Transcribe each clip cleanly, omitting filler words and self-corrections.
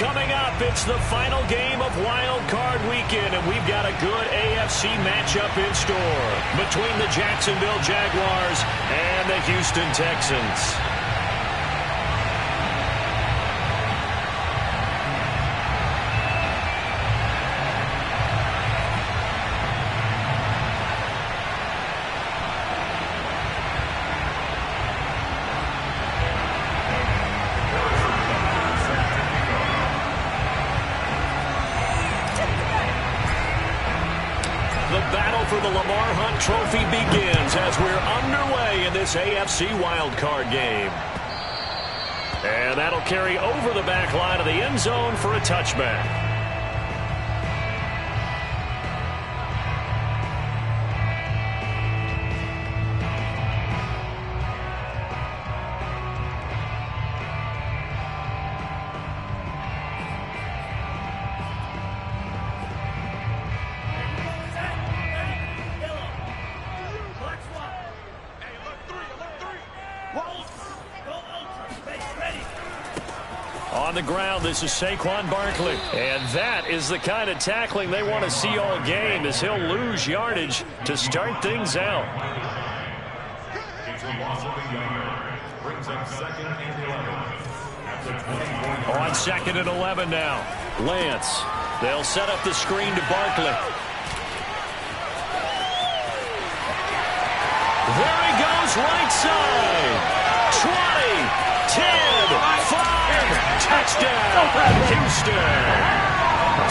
Coming up, it's the final game of Wild Card Weekend, and we've got a good AFC matchup in store between the Jacksonville Jaguars and the Houston Texans. The Lamar Hunt Trophy begins as we're underway in this AFC wildcard game. And that'll carry over the back line of the end zone for a touchback. On the ground, this is Saquon Barkley. And that is the kind of tackling they want to see all game, as he'll lose yardage to start things out. On 2nd and 11 now. Lance. They'll set up the screen to Barkley. There he goes, right side. 20, 10, 5, touchdown, Houston.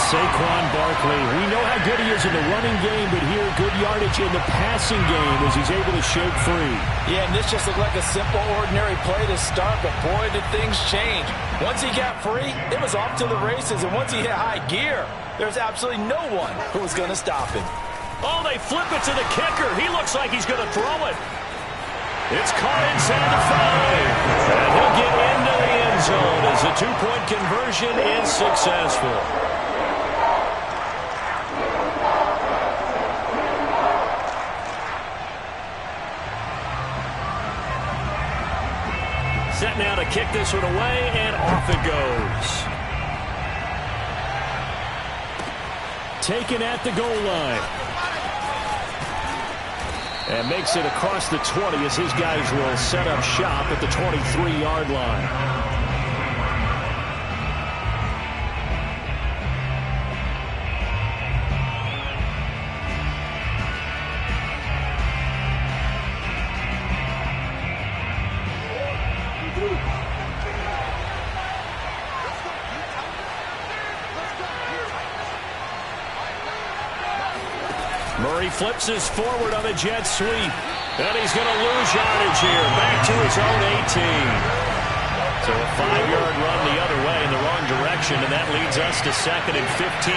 Saquon Barkley, we know how good he is in the running game, but here, good yardage in the passing game as he's able to shake free. Yeah, and this just looked like a simple, ordinary play to start, but boy, did things change. Once he got free, it was off to the races, and once he hit high gear, there's absolutely no one who was going to stop him. Oh, they flip it to the kicker. He looks like he's going to throw it. It's caught inside the 5. And he'll get into the end zone as the two-point conversion is successful. Set now to kick this one away, and off it goes. Taken at the goal line. And makes it across the 20 as his guys will set up shop at the 23-yard line. Murray flips his forward on the jet sweep. And he's going to lose yardage here. Back to his own 18. So a 5-yard run the other way in the wrong direction, and that leads us to 2nd and 15.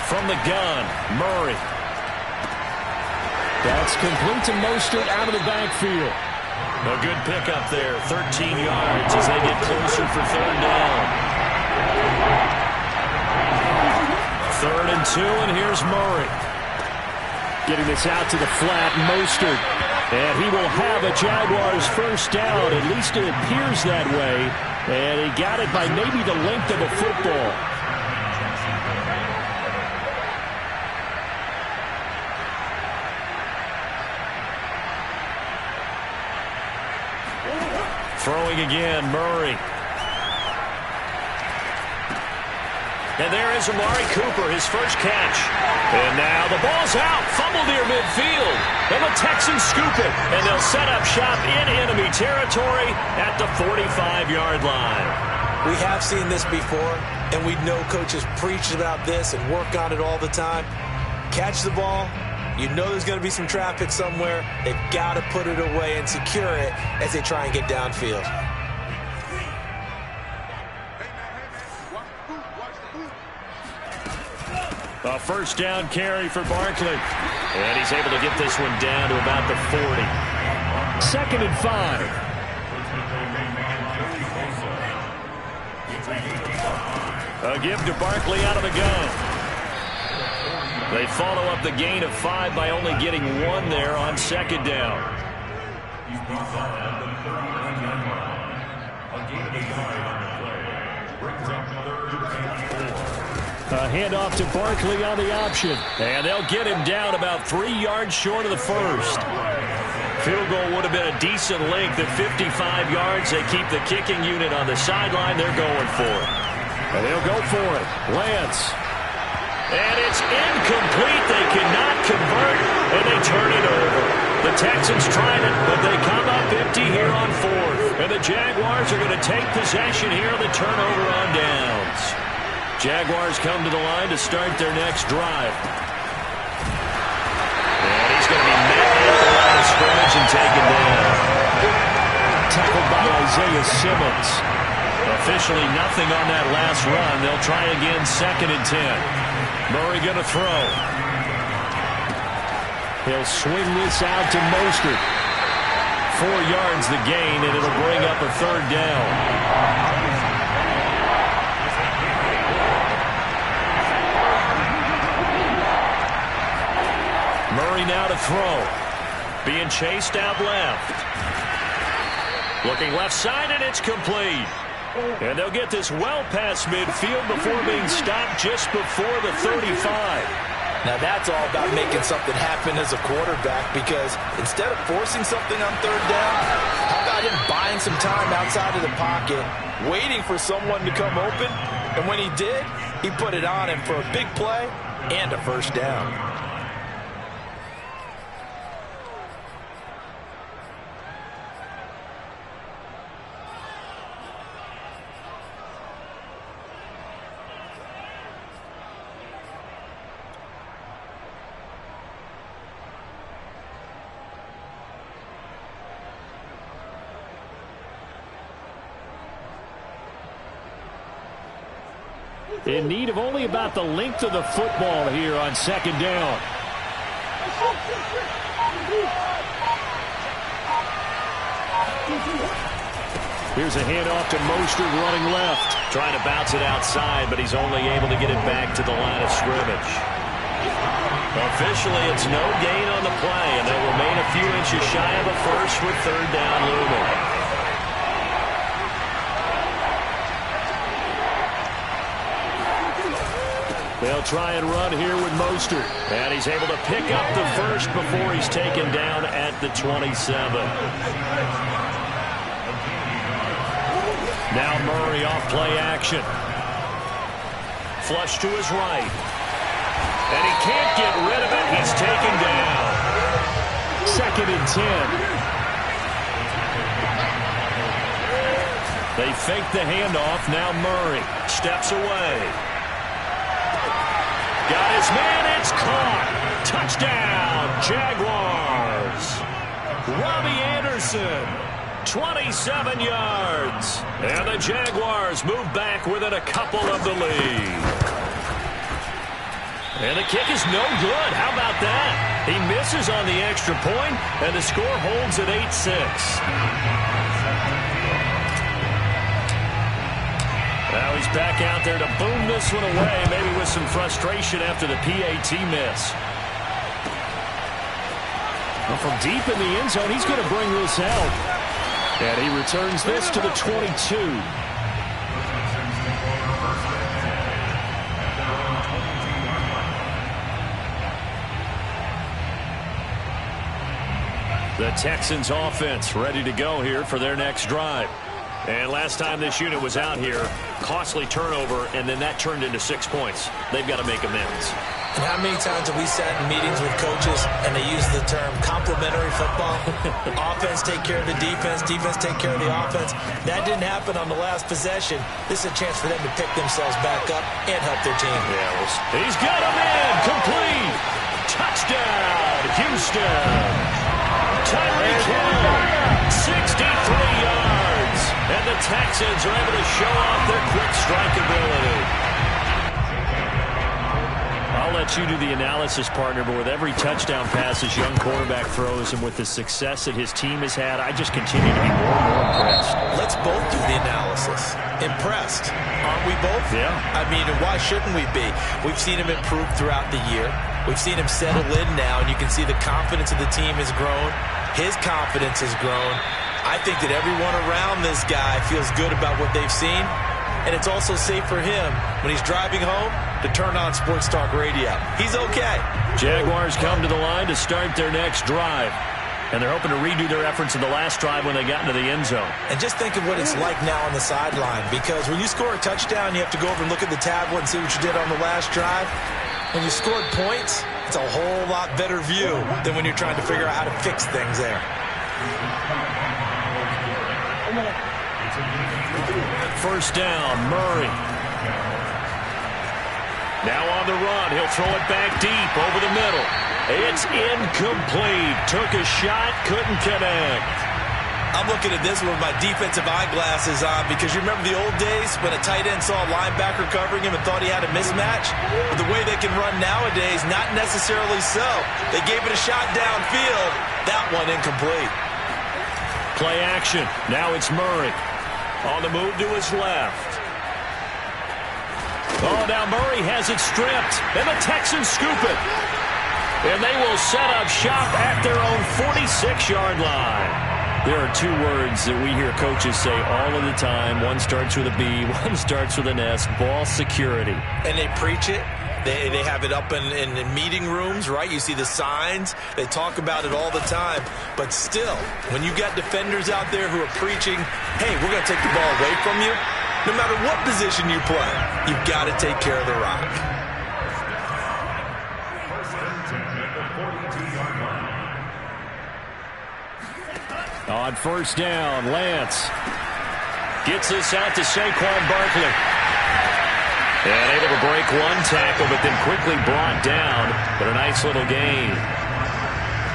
From the gun, Murray. That's complete to Mostert out of the backfield. A good pickup there, 13 yards as they get closer for 3rd down. 3rd and 2, and here's Murray. Getting this out to the flat, Mostert. And he will have a Jaguars first down. At least it appears that way. And he got it by maybe the length of a football. Throwing again, Murray. And there is Amari Cooper, his first catch. And now the ball's out, fumbled near midfield. And the Texans scoop it, and they'll set up shop in enemy territory at the 45-yard line. We have seen this before, and we know coaches preach about this and work on it all the time. Catch the ball. You know there's going to be some traffic somewhere. They've got to put it away and secure it as they try and get downfield. A first down carry for Barkley. And he's able to get this one down to about the 40. 2nd and 5. A give to Barkley out of the gun. They follow up the gain of 5 by only getting 1 there on 2nd down. A handoff to Barkley on the option. And they'll get him down about 3 yards short of the first. Field goal would have been a decent length at 55 yards. They keep the kicking unit on the sideline. They're going for it. And they'll go for it. Lance. And it's incomplete. They cannot convert, and they turn it over. The Texans tried it, but they come up empty here on fourth. And the Jaguars are going to take possession here on the turnover on downs. Jaguars come to the line to start their next drive. And he's going to be met at the line of scrimmage and taken down. Tackled by Isaiah Simmons. Officially nothing on that last run. They'll try again, 2nd and 10. Murray going to throw. He'll swing this out to Mostert. 4 yards the gain, and it'll bring up a 3rd down. Murray now to throw. Being chased out left. Looking left side, and it's complete. And they'll get this well past midfield before being stopped just before the 35. Now that's all about making something happen as a quarterback, because instead of forcing something on 3rd down, how about him buying some time outside of the pocket, waiting for someone to come open, and when he did, he put it on him for a big play and a 1st down. In need of only about the length of the football here on 2nd down. Here's a handoff to Mostert running left. Trying to bounce it outside, but he's only able to get it back to the line of scrimmage. Officially, it's no gain on the play, and they'll remain a few inches shy of a first with 3rd down looming. They'll try and run here with Mostert. And he's able to pick up the first before he's taken down at the 27. Now Murray off play action. Flush to his right. And he can't get rid of it. He's taken down. 2nd and 10. They fake the handoff. Now Murray steps away. Got his man, it's caught. Touchdown, Jaguars. Robbie Anderson, 27 yards. And the Jaguars move back within a couple of the lead. And the kick is no good. How about that? He misses on the extra point, and the score holds at 8-6. Now he's back out there to boom this one away, maybe with some frustration after the PAT miss. Well, from deep in the end zone, he's going to bring this out. And he returns this to the 22. The Texans offense ready to go here for their next drive. And last time this unit was out here, costly turnover, and then that turned into 6 points. They've got to make amends. And how many times have we sat in meetings with coaches and they use the term complementary football? Offense take care of the defense, defense take care of the offense. That didn't happen on the last possession. This is a chance for them to pick themselves back up and help their team. Yeah, he's got him in, complete. Touchdown, Houston. Tyreek Hill, 63 yards. And the Texans are able to show off their quick strike ability. I'll let you do the analysis, partner, but with every touchdown pass his young quarterback throws and with the success that his team has had, I just continue to be more and more impressed. Let's both do the analysis. Impressed. Aren't we both? Yeah. I mean, why shouldn't we be? We've seen him improve throughout the year. We've seen him settle in now, and you can see the confidence of the team has grown. His confidence has grown. I think that everyone around this guy feels good about what they've seen, and it's also safe for him when he's driving home to turn on Sports Talk Radio. He's okay. Jaguars come to the line to start their next drive. And they're hoping to redo their efforts in the last drive when they got into the end zone. And just think of what it's like now on the sideline, because when you score a touchdown, you have to go over and look at the tablet and see what you did on the last drive. When you scored points, it's a whole lot better view than when you're trying to figure out how to fix things there. First down, Murray. Now on the run, he'll throw it back deep over the middle. It's incomplete. Took a shot, couldn't connect. I'm looking at this with my defensive eyeglasses on, because you remember the old days when a tight end saw a linebacker covering him and thought he had a mismatch? But the way they can run nowadays, not necessarily so. They gave it a shot downfield. That one incomplete. Play action. Now it's Murray. On the move to his left. Oh, now Murray has it stripped, and the Texans scoop it. And they will set up shop at their own 46-yard line. There are two words that we hear coaches say all of the time. One starts with a B, one starts with an S, ball security. And they preach it. They have it up in meeting rooms, right? You see the signs. They talk about it all the time. But still, when you got defenders out there who are preaching, hey, we're going to take the ball away from you, no matter what position you play, you've got to take care of the rock. On first down, Lance gets this out to Saquon Barkley. And able to break one tackle, but then quickly brought down. But a nice little gain.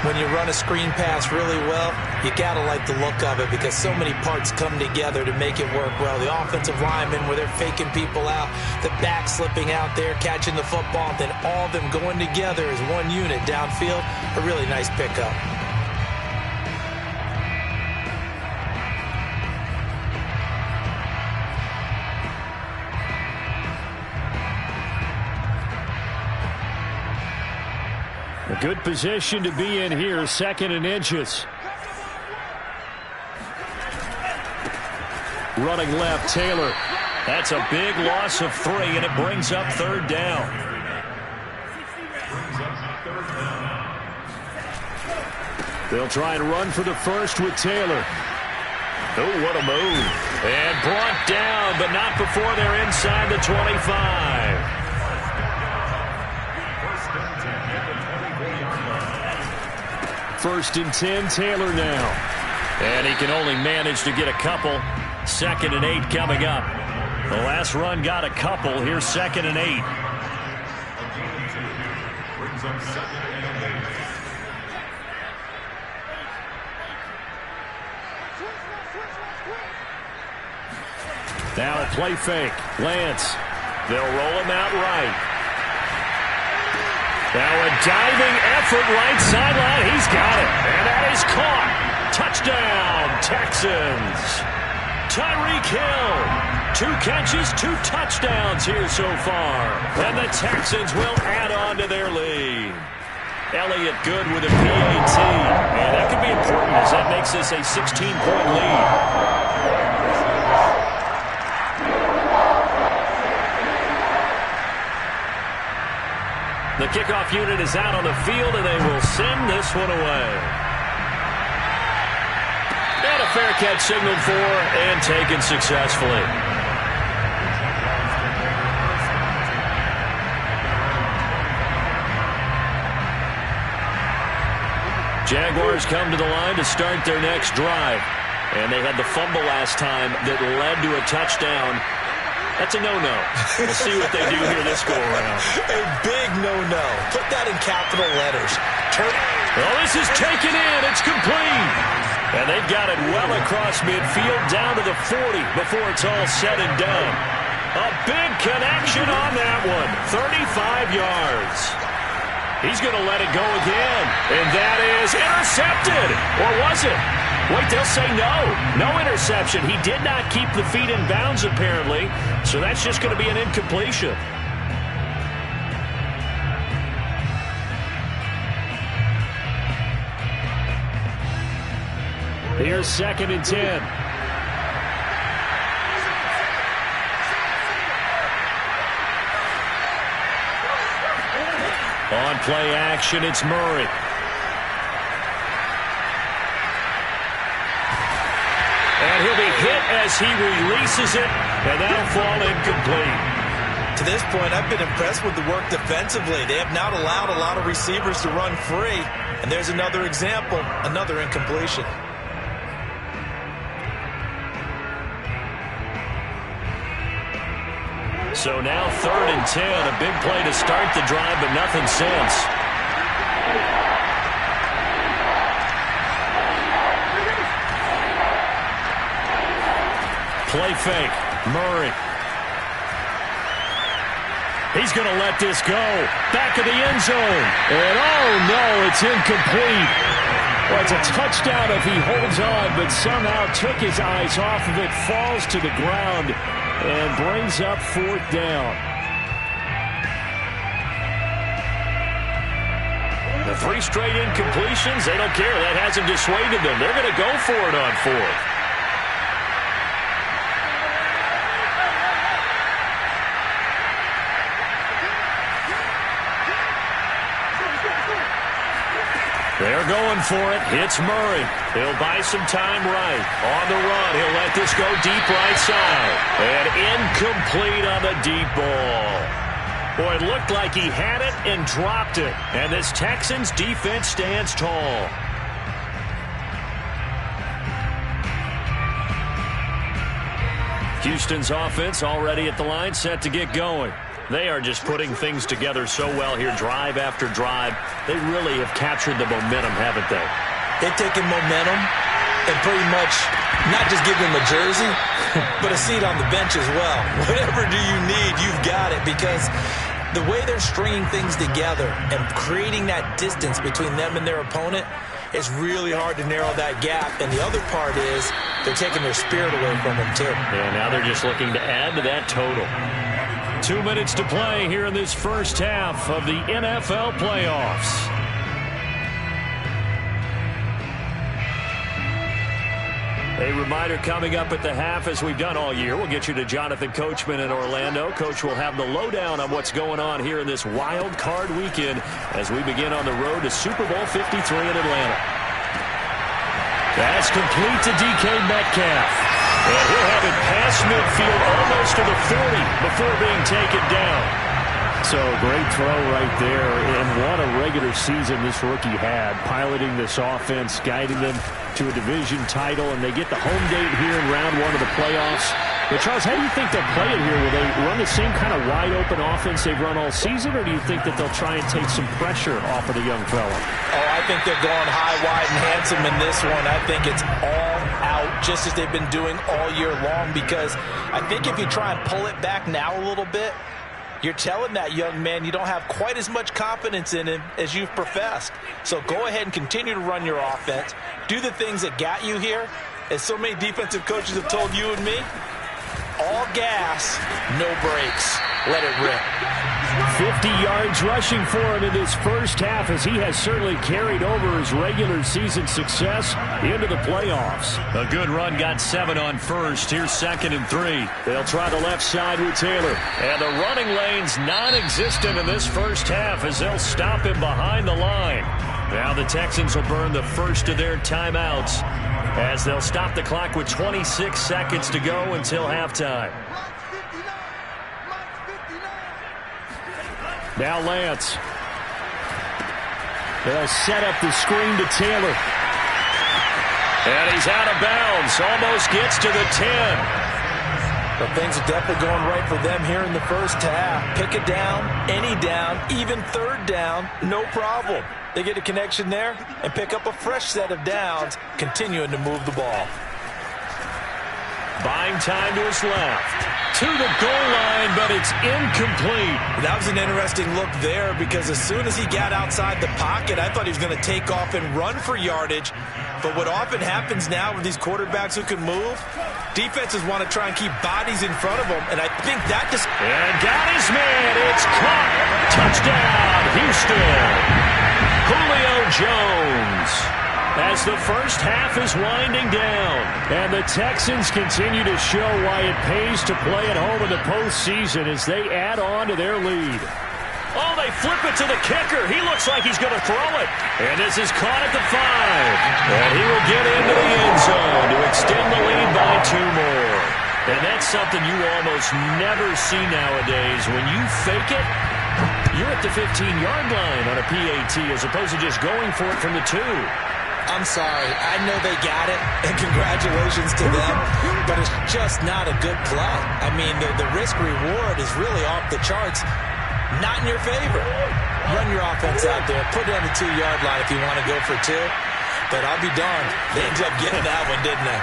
When you run a screen pass really well, you got to like the look of it, because so many parts come together to make it work well. The offensive linemen, where they're faking people out, the back slipping out there, catching the football, then all of them going together as one unit downfield. A really nice pickup. A good position to be in here, 2nd and inches. Running left, Taylor. That's a big loss of 3, and it brings up 3rd down. They'll try and run for the first with Taylor. Oh, what a move. And brought down, but not before they're inside the 25. First and 10, Taylor now. And he can only manage to get a couple. 2nd and 8 coming up. The last run got a couple. Here's 2nd and 8. Now a play fake. Lance. They'll roll him out right. Now a diving effort right sideline. He's got it. And that is caught. Touchdown, Texans. Tyreek Hill. 2 catches, 2 touchdowns here so far. And the Texans will add on to their lead. Elliott good with a PAT. And that could be important, as that makes this a 16-point lead. The kickoff unit is out on the field, and they will send this one away. And a fair catch signaled for and taken successfully. Jaguars come to the line to start their next drive. And they had the fumble last time that led to a touchdown. That's a no-no. We'll see what they do here this go-around. A big no-no. Put that in capital letters. Well, this is taken in. It's complete. And they've got it well across midfield down to the 40 before it's all said and done. A big connection on that one. 35 yards. He's going to let it go again. And that is intercepted. Or was it? Wait, they'll say no. No interception. He did not keep the feet in bounds, apparently. So that's just going to be an incompletion. Here's 2nd and 10. On play action, it's Murray. And he'll be hit as he releases it, and that'll fall incomplete. To this point, I've been impressed with the work defensively. They have not allowed a lot of receivers to run free. And there's another example, another incompletion. So now 3rd and 10, a big play to start the drive, but nothing since. Play fake, Murray. He's going to let this go. Back of the end zone. And oh no, it's incomplete. Well, it's a touchdown if he holds on, but somehow took his eyes off of it, falls to the ground, and brings up 4th down. The 3 straight incompletions, they don't care. That hasn't dissuaded them. They're going to go for it on 4th. They're going for it. It's Murray. He'll buy some time right. On the run, he'll let this go deep right side. And incomplete on the deep ball. Boy, it looked like he had it and dropped it. And this Texans defense stands tall. Houston's offense already at the line, set to get going. They are just putting things together so well here, drive after drive. They really have captured the momentum, haven't they? They've taken momentum and pretty much not just give them a jersey, but a seat on the bench as well. Whatever do you need, you've got it, because the way they're stringing things together and creating that distance between them and their opponent, it's really hard to narrow that gap. And the other part is they're taking their spirit away from them, too. Yeah, now they're just looking to add to that total. 2 minutes to play here in this first half of the NFL playoffs. A reminder coming up at the half, as we've done all year. We'll get you to Jonathan Coachman in Orlando. Coach will have the lowdown on what's going on here in this wild card weekend as we begin on the road to Super Bowl 53 in Atlanta. That's complete to DK Metcalf. And he'll have it past midfield almost to the 40 before being taken down. So great throw right there. And what a regular season this rookie had, piloting this offense, guiding them to a division title, and they get the home date here in round 1 of the playoffs. But, Charles, how do you think they'll play it here? Will they run the same kind of wide-open offense they've run all season, or do you think that they'll try and take some pressure off of the young fella? Oh, I think they're going high, wide, and handsome in this one. I think it's all out, just as they've been doing all year long, because I think if you try and pull it back now a little bit, you're telling that young man you don't have quite as much confidence in him as you've professed. So go ahead and continue to run your offense. Do the things that got you here. As so many defensive coaches have told you and me, all gas, no brakes. Let it rip. 50 yards rushing for him in this first half, as he has certainly carried over his regular season success into the playoffs. A good run, got 7 on first. Here's 2nd and 3. They'll try the left side with Taylor. And the running lane's non-existent in this first half as they'll stop him behind the line. Now the Texans will burn the first of their timeouts as they'll stop the clock with 26 seconds to go until halftime. Now Lance. They'll set up the screen to Taylor. And he's out of bounds. Almost gets to the 10. But things are definitely going right for them here in the first half. Pick it down, any down, even 3rd down, no problem. They get a connection there and pick up a fresh set of downs, continuing to move the ball. Buying time to his left. To the goal line, but it's incomplete. That was an interesting look there, because as soon as he got outside the pocket, I thought he was going to take off and run for yardage. But what often happens now with these quarterbacks who can move, defenses want to try and keep bodies in front of them, and I think that just... And got his man. It's caught. Touchdown, Houston. Julio Jones. As the first half is winding down, and the Texans continue to show why it pays to play at home in the postseason as they add on to their lead. Oh, they flip it to the kicker. He looks like he's going to throw it. And this is caught at the 5. And he will get into the end zone to extend the lead by 2 more. And that's something you almost never see nowadays. When you fake it, you're at the 15-yard line on a PAT as opposed to just going for it from the 2. I'm sorry. I know they got it, and congratulations to them, but it's just not a good play. I mean, the risk-reward is really off the charts. Not in your favor. Run your offense out there. Put it on the 2-yard line if you want to go for 2. But I'll be darned. They ended up getting that one, didn't they?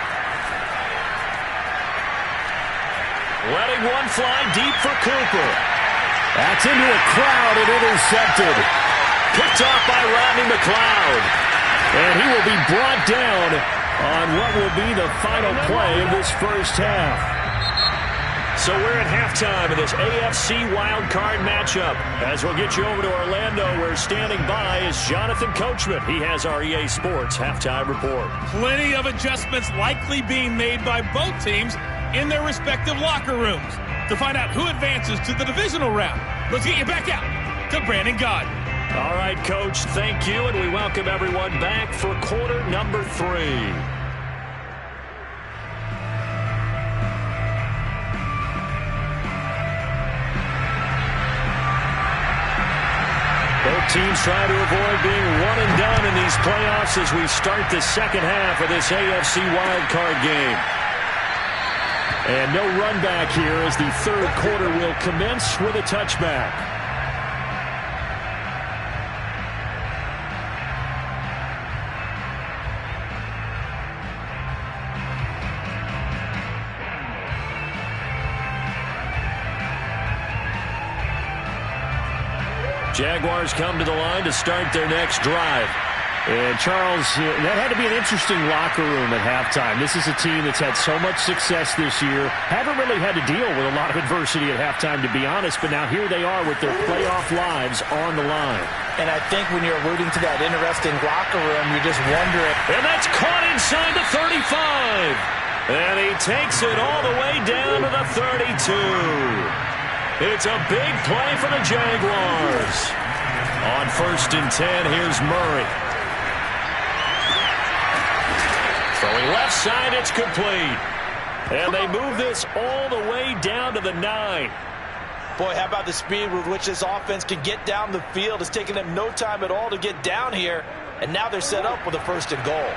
Letting one fly deep for Cooper. That's into a crowd and intercepted. Picked off by Rodney McLeod. And he will be brought down on what will be the final play of this first half. So we're at halftime of this AFC wildcard matchup. As we'll get you over to Orlando, where standing by is Jonathan Coachman. He has our EA Sports halftime report. Plenty of adjustments likely being made by both teams in their respective locker rooms. To find out who advances to the divisional round, let's get you back out to Brandon Gaudin. All right, Coach, thank you, and we welcome everyone back for quarter number 3. Both teams try to avoid being one and done in these playoffs as we start the second half of this AFC wildcard game. And no run back here as the third quarter will commence with a touchback. Jaguars come to the line to start their next drive. And, Charles, that had to be an interesting locker room at halftime. This is a team that's had so much success this year. Haven't really had to deal with a lot of adversity at halftime, to be honest. But now here they are with their playoff lives on the line. And I think when you're alluding to that interesting locker room, you're just wondering. And that's caught inside the 35. And he takes it all the way down to the 32. It's a big play for the Jaguars. On 1st and 10, here's Murray. Throwing left side, it's complete. And they move this all the way down to the 9. Boy, how about the speed with which this offense can get down the field? It's taken them no time at all to get down here. And now they're set up with a 1st and goal.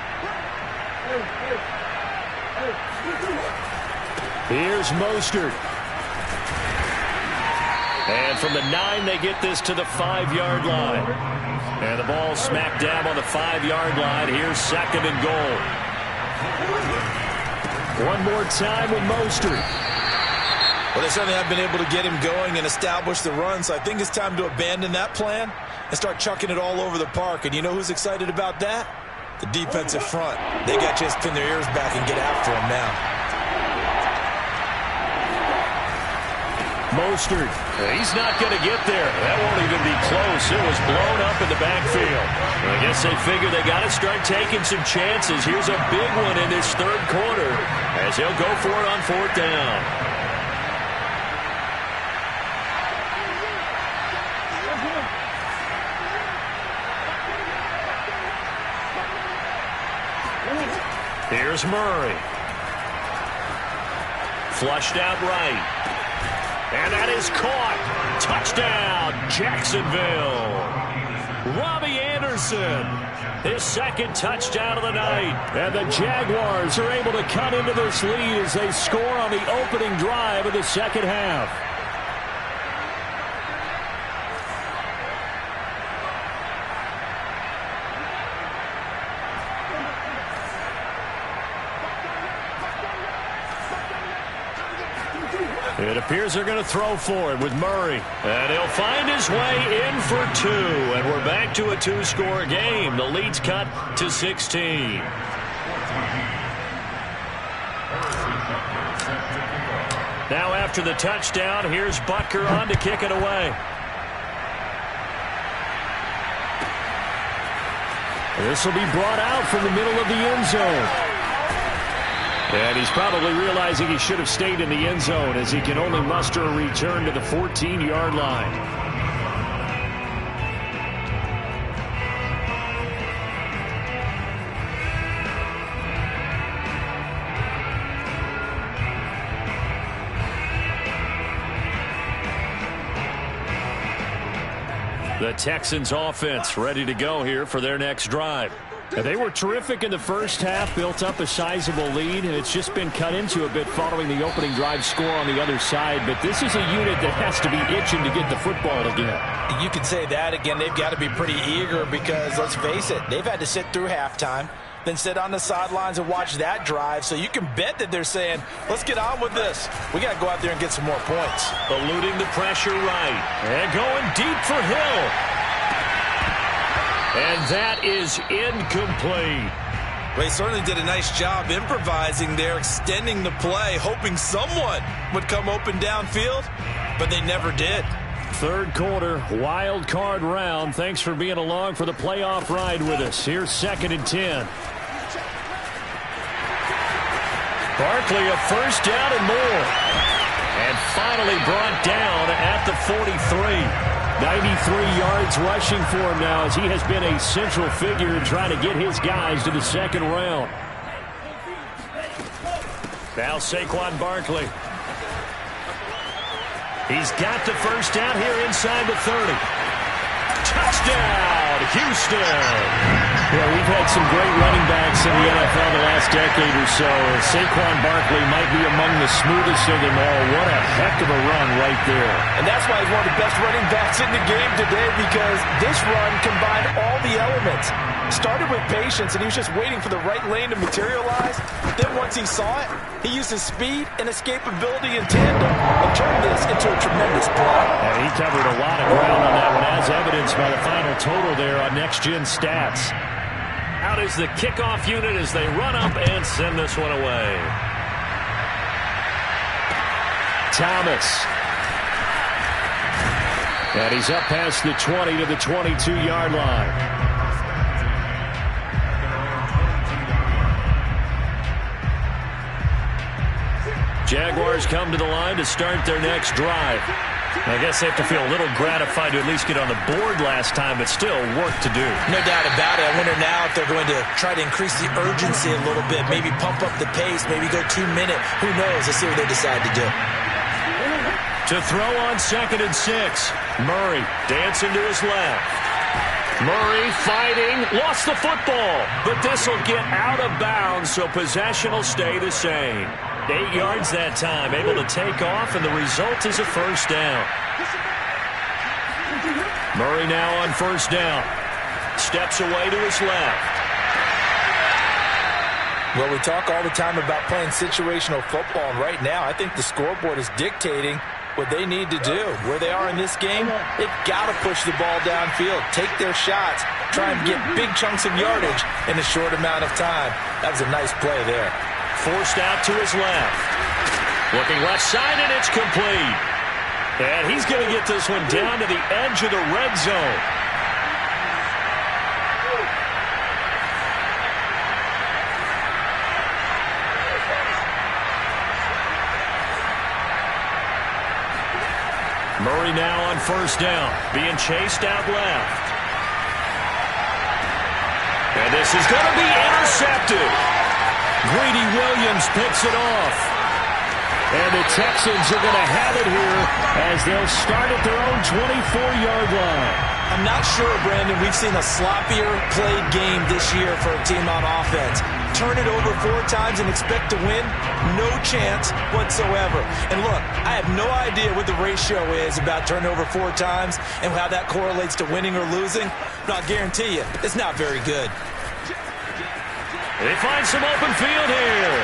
Here's Mostert. And from the 9, they get this to the 5-yard line. And the ball smack dab on the 5-yard line. Here's 2nd and goal. One more time with Mostert. Well, they certainly have been able to get him going and establish the run, so I think it's time to abandon that plan and start chucking it all over the park. And you know who's excited about that? The defensive front. They got to just pin their ears back and get after him now. Mostert, he's not going to get there. That won't even be close. It was blown up in the backfield. I guess they figure they got to start taking some chances. Here's a big one in this third quarter as he'll go for it on 4th down. Here's Murray. Flushed out right. And that is caught. Touchdown, Jacksonville. Robbie Anderson, his 2nd touchdown of the night. And the Jaguars are able to cut into this lead as they score on the opening drive of the second half. It appears they're going to throw for it with Murray. And he'll find his way in for 2. And we're back to a 2-score game. The lead's cut to 16. Now after the touchdown, here's Butker on to kick it away. This will be brought out from the middle of the end zone. And he's probably realizing he should have stayed in the end zone as he can only muster a return to the 14-yard line. The Texans offense ready to go here for their next drive. They were terrific in the first half, built up a sizable lead, and it's just been cut into a bit following the opening drive score on the other side. But this is a unit that has to be itching to get the football again. You could say that again. They've got to be pretty eager because, let's face it, they've had to sit through halftime, then sit on the sidelines and watch that drive. So you can bet that they're saying, let's get on with this. We got to go out there and get some more points. Eluding the pressure right. And going deep for Hill. And that is incomplete. Well, he certainly did a nice job improvising there, extending the play, hoping someone would come open downfield, but they never did. Third quarter, wild card round. Thanks for being along for the playoff ride with us. Here's 2nd and 10. Barkley a first down and more. And finally brought down at the 43. 93 yards rushing for him now as he has been a central figure in trying to get his guys to the second round. Now Saquon Barkley. He's got the first down here inside the 30. Touchdown, Houston. Yeah, we've had some great running backs in the NFL the last decade or so. Saquon Barkley might be among the smoothest of them all. What a heck of a run right there. And that's why he's one of the best running backs in the game today, because this run combined all the elements. Started with patience, and he was just waiting for the right lane to materialize. Then once he saw it, he used his speed and escapability in tandem and turned this into a tremendous play. And he covered a lot of ground on that one, as evidenced by the final total there on Next Gen Stats. Out is the kickoff unit as they run up and send this one away. Thomas. And he's up past the 20 to the 22-yard line. Jaguars come to the line to start their next drive. I guess they have to feel a little gratified to at least get on the board last time, but still work to do. No doubt about it. I wonder now if they're going to try to increase the urgency a little bit, maybe pump up the pace, maybe go 2-minute. Who knows? Let's see what they decide to do. To throw on 2nd and 6. Murray dancing to his left. Murray fighting, lost the football, but this will get out of bounds, so possession will stay the same. 8 yards that time, able to take off, and the result is a first down. Murray now on first down. Steps away to his left. Well, we talk all the time about playing situational football, and right now I think the scoreboard is dictating what they need to do. Where they are in this game, they've got to push the ball downfield, take their shots, try and get big chunks of yardage in a short amount of time. That was a nice play there. Forced out to his left. Looking left side, and it's complete. And he's going to get this one down to the edge of the red zone. Murray now on first down, being chased out left. And this is going to be intercepted. Greedy Williams picks it off. And the Texans are going to have it here as they'll start at their own 24-yard line. I'm not sure, Brandon, we've seen a sloppier played game this year for a team on offense. Turn it over 4 times and expect to win? No chance whatsoever. And look, I have no idea what the ratio is about turning over 4 times and how that correlates to winning or losing, but I'll guarantee you, it's not very good. They find some open field here.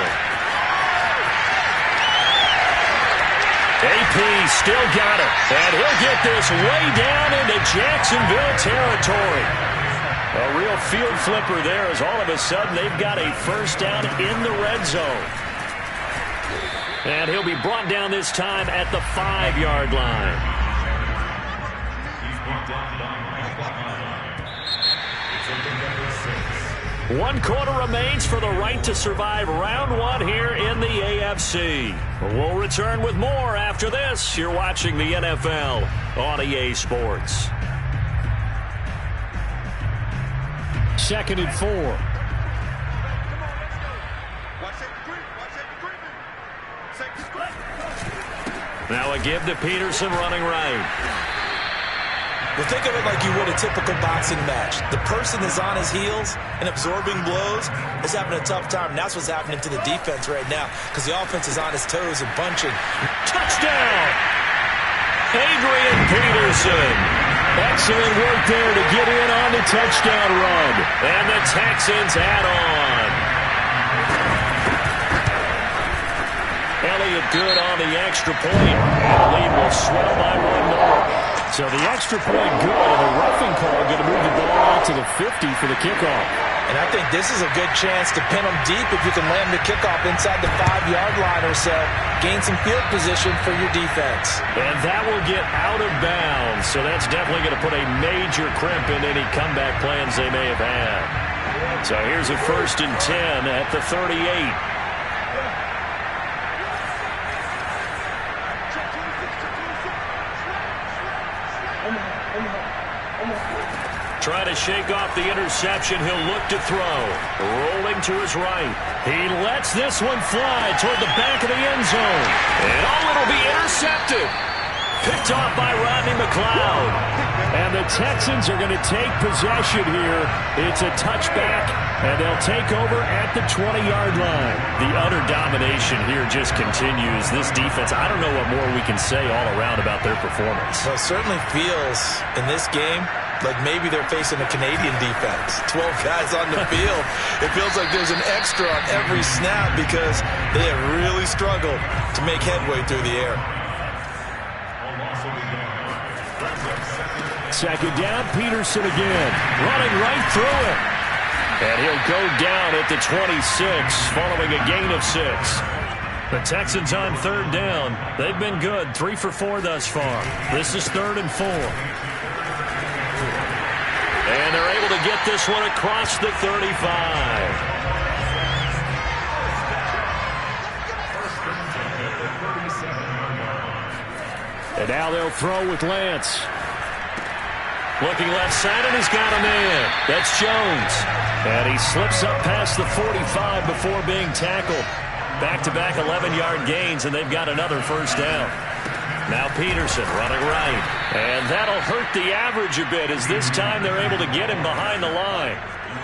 AP still got it, and he'll get this way down into Jacksonville territory. A real field flipper there as all of a sudden they've got a first down in the red zone. And he'll be brought down this time at the 5-yard line. One quarter remains for the right to survive round 1 here in the AFC. We'll return with more after this. You're watching the NFL on EA Sports. 2nd and 4. Now a give to Peterson running right. Well, think of it like you would a typical boxing match. The person is on his heels and absorbing blows is having a tough time. And that's what's happening to the defense right now because the offense is on his toes and punching. Touchdown! Adrian Peterson. Excellent work there to get in on the touchdown run. And the Texans add on. Elliott good on the extra point. And the lead will swell by 1 more. So the extra point good, and the roughing call going to move the ball out to the 50 for the kickoff. And I think this is a good chance to pin them deep if you can land the kickoff inside the 5-yard line or so. Gain some field position for your defense. And that will get out of bounds. So that's definitely going to put a major crimp in any comeback plans they may have had. So here's a 1st and 10 at the 38. Trying to shake off the interception. He'll look to throw. Rolling to his right. He lets this one fly toward the back of the end zone. And it'll be intercepted. Picked off by Rodney McLeod. And the Texans are going to take possession here. It's a touchback, and they'll take over at the 20-yard line. The utter domination here just continues. This defense, I don't know what more we can say all around about their performance. Well, it certainly feels in this game like maybe they're facing a Canadian defense. 12 guys on the field. It feels like there's an extra on every snap because they have really struggled to make headway through the air. 2nd down, Peterson again. Running right through it. And he'll go down at the 26 following a gain of 6. The Texans on 3rd down. They've been good. 3 for 4 thus far. This is 3rd and 4. And they're able to get this one across the 35. And now they'll throw with Lance. Looking left side, and he's got a man. That's Jones. And he slips up past the 45 before being tackled. Back-to-back 11-yard gains, and they've got another 1st down. Now Peterson running right. And that'll hurt the average a bit as this time they're able to get him behind the line.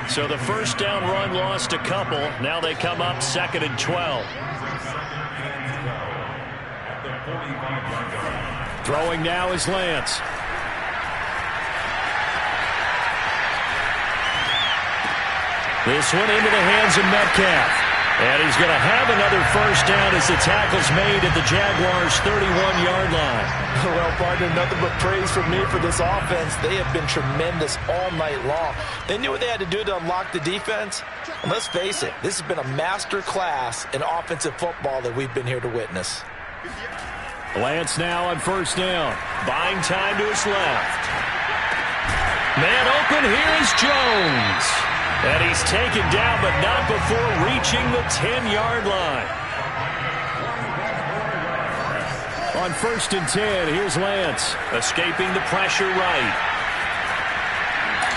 So the 1st down run lost a couple. Now they come up 2nd and 12. Throwing now is Lance. This one into the hands of Metcalf. And he's going to have another 1st down as the tackle's made at the Jaguars' 31-yard line. Well, partner, nothing but praise from me for this offense. They have been tremendous all night long. They knew what they had to do to unlock the defense. And let's face it, this has been a master class in offensive football that we've been here to witness. Lance now on 1st down. Buying time to his left. Man open, here is Jones. And he's taken down, but not before reaching the 10-yard line. On 1st and 10, here's Lance. Escaping the pressure right.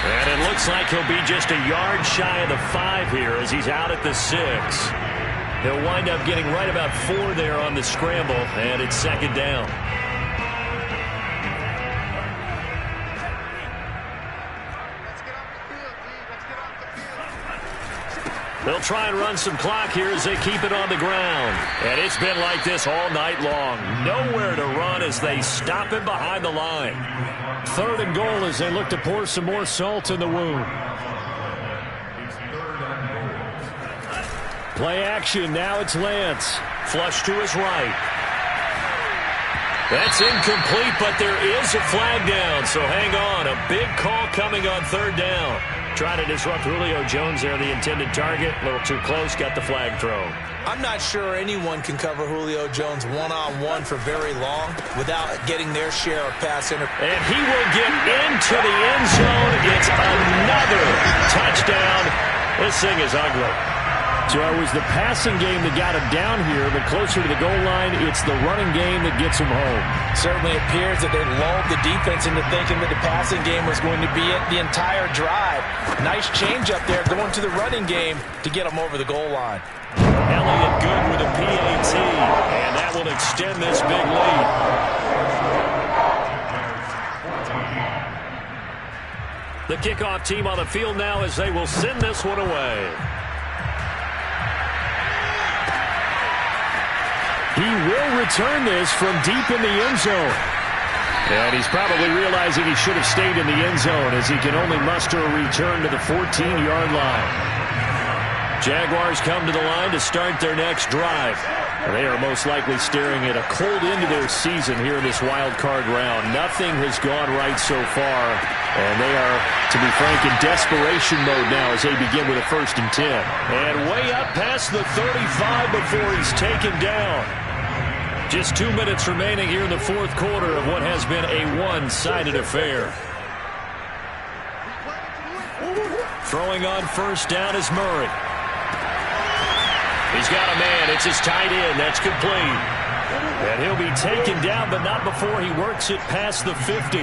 And it looks like he'll be just a yard shy of the 5 here as he's out at the 6. He'll wind up getting right about 4 there on the scramble, and it's 2nd down. They'll try and run some clock here as they keep it on the ground. And it's been like this all night long. Nowhere to run as they stop him behind the line. 3rd and goal as they look to pour some more salt in the wound. Play action. Now it's Lance. Flush to his right. That's incomplete, but there is a flag down. So hang on. A big call coming on 3rd down. Trying to disrupt Julio Jones there, the intended target. A little too close, got the flag thrown. I'm not sure anyone can cover Julio Jones one-on-one for very long without getting their share of pass interference. And he will get into the end zone. It's another touchdown. This thing is ugly. So it was the passing game that got him down here, but closer to the goal line, it's the running game that gets him home. Certainly appears that they lulled the defense into thinking that the passing game was going to be it the entire drive. Nice change up there going to the running game to get him over the goal line. Elliott good with a PAT, and that will extend this big lead. The kickoff team on the field now as they will send this one away. He will return this from deep in the end zone. And he's probably realizing he should have stayed in the end zone as he can only muster a return to the 14-yard line. Jaguars come to the line to start their next drive. They are most likely staring at a cold end to their season here in this wild card round. Nothing has gone right so far, and they are, to be frank, in desperation mode now as they begin with a 1st and 10. And way up past the 35 before he's taken down. Just 2 minutes remaining here in the 4th quarter of what has been a one-sided affair. Throwing on 1st down is Murray. He's got a man. It's his tight end. That's complete. And he'll be taken down, but not before he works it past the 50.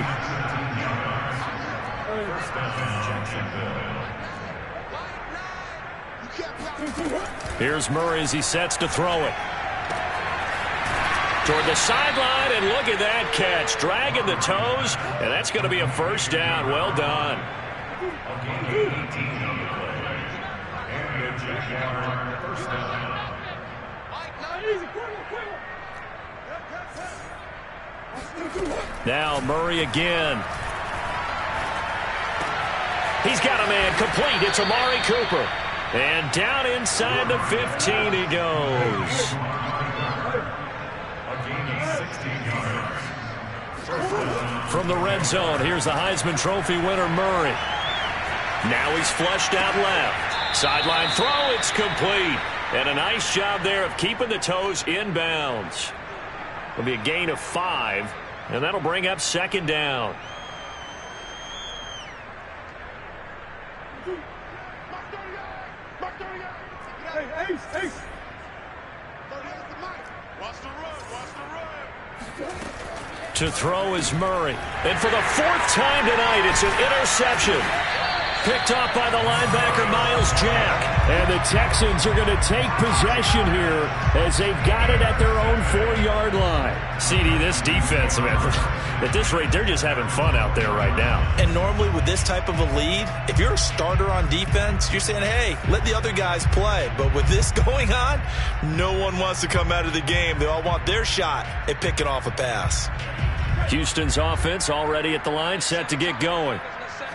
Here's Murray as he sets to throw it. Toward the sideline, and look at that catch. Dragging the toes, and that's going to be a 1st down. Well done. Now Murray again. He's got a man complete. It's Amari Cooper. And down inside the 15 he goes. From the red zone, here's the Heisman Trophy winner, Murray. Now he's flushed out left. Sideline throw, it's complete. And a nice job there of keeping the toes inbounds. It'll be a gain of 5, and that'll bring up 2nd down. To throw is Murray. And for the 4th time tonight, it's an interception. Picked off by the linebacker, Miles Jack. And the Texans are going to take possession here as they've got it at their own 4-yard line. CD, this defense, man, at this rate, they're just having fun out there right now. And normally with this type of a lead, if you're a starter on defense, you're saying, hey, let the other guys play. But with this going on, no one wants to come out of the game. They all want their shot at picking off a pass. Houston's offense already at the line, set to get going.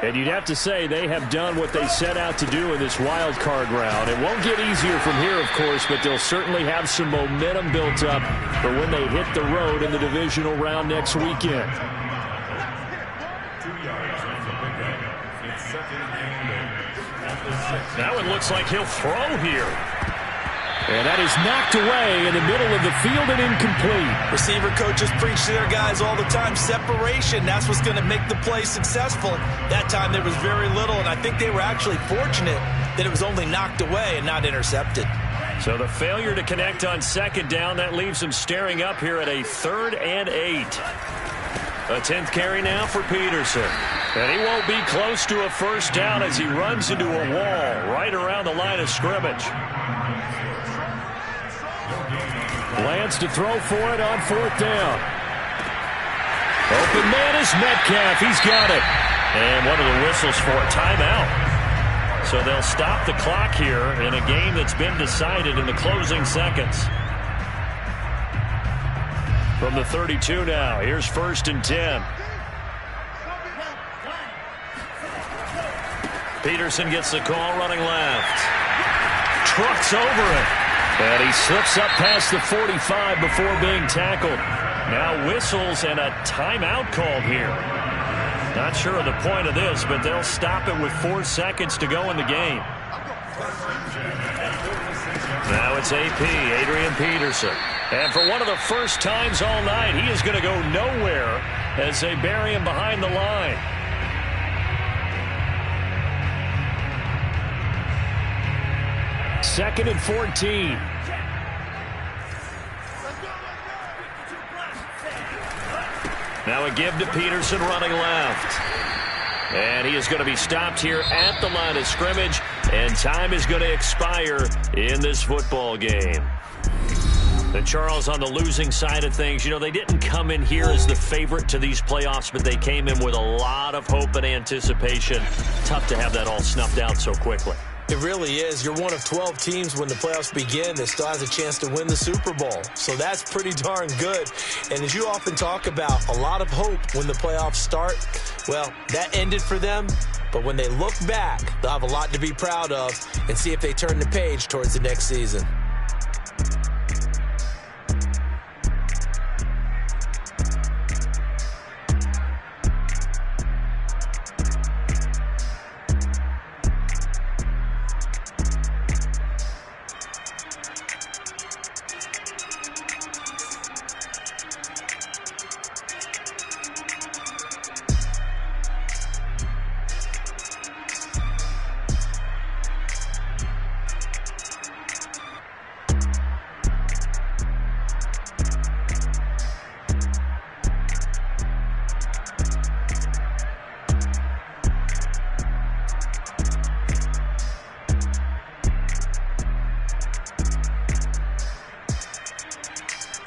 And you'd have to say they have done what they set out to do in this wild card round. It won't get easier from here, of course, but they'll certainly have some momentum built up for when they hit the road in the divisional round next weekend. Now it looks like he'll throw here. And that is knocked away in the middle of the field and incomplete. Receiver coaches preach to their guys all the time. Separation, that's what's going to make the play successful. That time there was very little, and I think they were actually fortunate that it was only knocked away and not intercepted. So the failure to connect on 2nd down, that leaves them staring up here at a 3rd and 8. A 10th carry now for Peterson. And he won't be close to a 1st down as he runs into a wall right around the line of scrimmage. Lance to throw for it on 4th down. Open man is Metcalf. He's got it. And what are the whistles for? Timeout. So they'll stop the clock here in a game that's been decided in the closing seconds. From the 32 now, here's 1st and 10. Peterson gets the call running left. Trucks over it. And he slips up past the 45 before being tackled. Now whistles and a timeout called here. Not sure of the point of this, but they'll stop it with 4 seconds to go in the game. Now it's AP, Adrian Peterson. And for one of the first times all night, he is going to go nowhere as they bury him behind the line. Second and 14. Now a give to Peterson running left. And he is going to be stopped here at the line of scrimmage. And time is going to expire in this football game. And Charles, on the losing side of things, you know, they didn't come in here as the favorite to these playoffs, but they came in with a lot of hope and anticipation. Tough to have that all snuffed out so quickly. It really is. You're one of 12 teams when the playoffs begin that still has a chance to win the Super Bowl. So that's pretty darn good. And as you often talk about, a lot of hope when the playoffs start. Well, that ended for them. But when they look back, they'll have a lot to be proud of and see if they turn the page towards the next season.